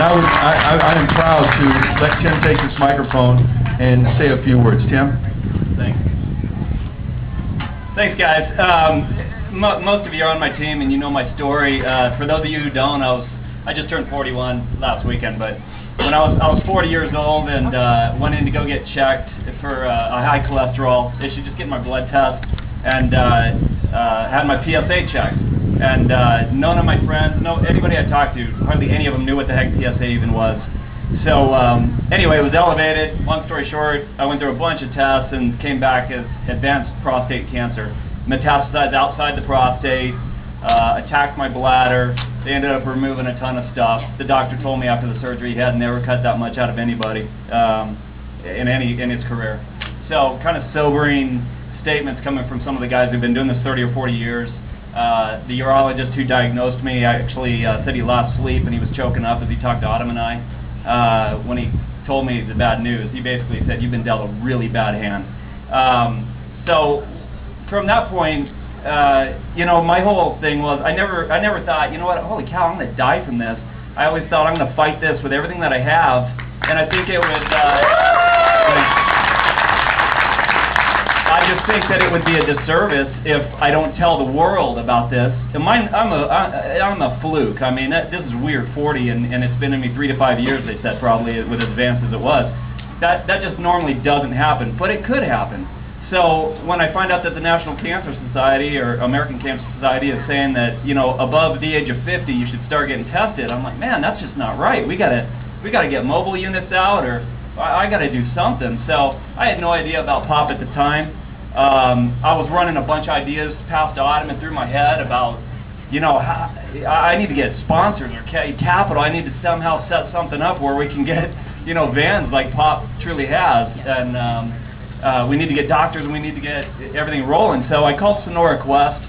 And I am proud to let Tim take this microphone and say a few words. Tim? Thanks, guys. Most of you are on my team and you know my story. For those of you who don't, I just turned 41 last weekend, but when I was 40 years old and went in to go get checked for a high cholesterol issue, just getting my blood test, and had my PSA checked. And none of my friends, anybody I talked to, hardly any of them knew what the heck PSA even was. So anyway, it was elevated. Long story short, I went through a bunch of tests and came back as advanced prostate cancer. Metastasized outside the prostate, attacked my bladder. They ended up removing a ton of stuff. The doctor told me after the surgery he had never cut that much out of anybody in his career. So kind of sobering statements coming from some of the guys who've been doing this 30 or 40 years. The urologist who diagnosed me actually said he lost sleep and he was choking up as he talked to Autumn and I. When he told me the bad news, he basically said, "You've been dealt a really bad hand." So from that point, my whole thing was I never thought, you know what, holy cow, I'm going to die from this. I always thought I'm going to fight this with everything that I have, and I think it would. I just think that it would be a disservice if I don't tell the world about this. And I'm a fluke. I mean, this is weird, 40, and it's been in me 3 to 5 years, they said, probably, with as advanced as it was. That just normally doesn't happen, but it could happen. So when I find out that the National Cancer Society or American Cancer Society is saying that, above the age of 50 you should start getting tested, I'm like, man, that's just not right. We gotta get mobile units out, or I gotta do something. So I had no idea about POP at the time. I was running a bunch of ideas past Autumn and through my head about, I need to get sponsors or capital. I need to somehow set something up where we can get, vans like POP truly has, and we need to get doctors and we need to get everything rolling. So I called Sonora Quest,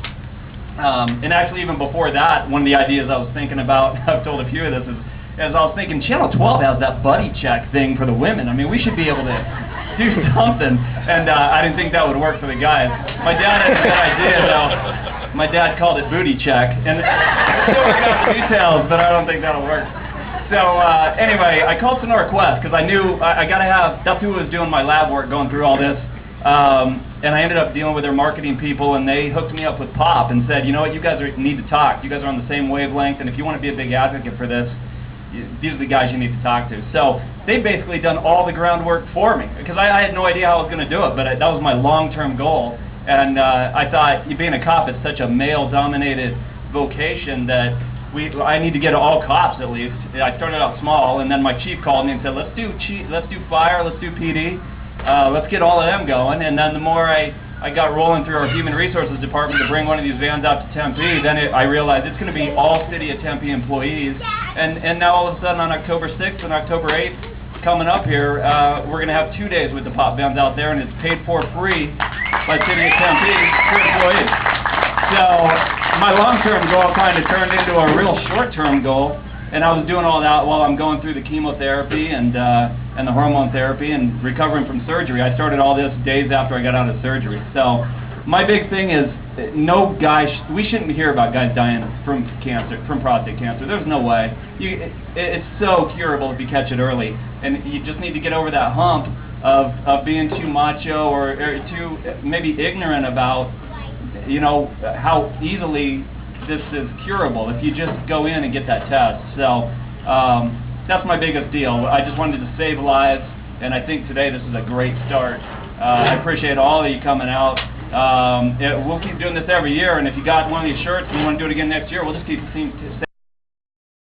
and actually even before that, one of the ideas I was thinking about, I've told a few of this, is I was thinking Channel 12 has that buddy check thing for the women. I mean, we should be able to do something, and I didn't think that would work for the guys. My dad had a good idea, though. My dad called it booty check, and still working out the details, but I don't think that'll work. So anyway, I called Sonora Quest because I knew I got to have, that's who was doing my lab work, going through all this, and I ended up dealing with their marketing people, and they hooked me up with POP and said, you know what, you guys need to talk. You guys are on the same wavelength, and if you want to be a big advocate for this, these are the guys you need to talk to. So they've basically done all the groundwork for me, because I had no idea how I was going to do it, but that was my long-term goal. And I thought, being a cop is such a male-dominated vocation that I need to get all cops at least. I started out small, and then my chief called me and said, let's do fire, let's do PD, let's get all of them going. And then the more I got rolling through our human resources department to bring one of these vans out to Tempe, then I realized it's going to be all City of Tempe employees. And now all of a sudden on October 6th and October 8th, coming up here, we're going to have 2 days with the POP vans out there, and it's paid for free by City of Tempe for employees. So my long-term goal kind of turned into a real short-term goal, and I was doing all that while I'm going through the chemotherapy and the hormone therapy and recovering from surgery. I started all this days after I got out of surgery. So my big thing is, no guy, we shouldn't hear about guys dying from cancer, from prostate cancer. There's no way. It's so curable if you catch it early, and you just need to get over that hump of being too macho or too maybe ignorant about, how easily this is curable if you just go in and get that test. So that's my biggest deal. I just wanted to save lives, and I think today this is a great start. I appreciate all of you coming out. We'll keep doing this every year, and if you got one of these shirts and you want to do it again next year, we'll just keep the same.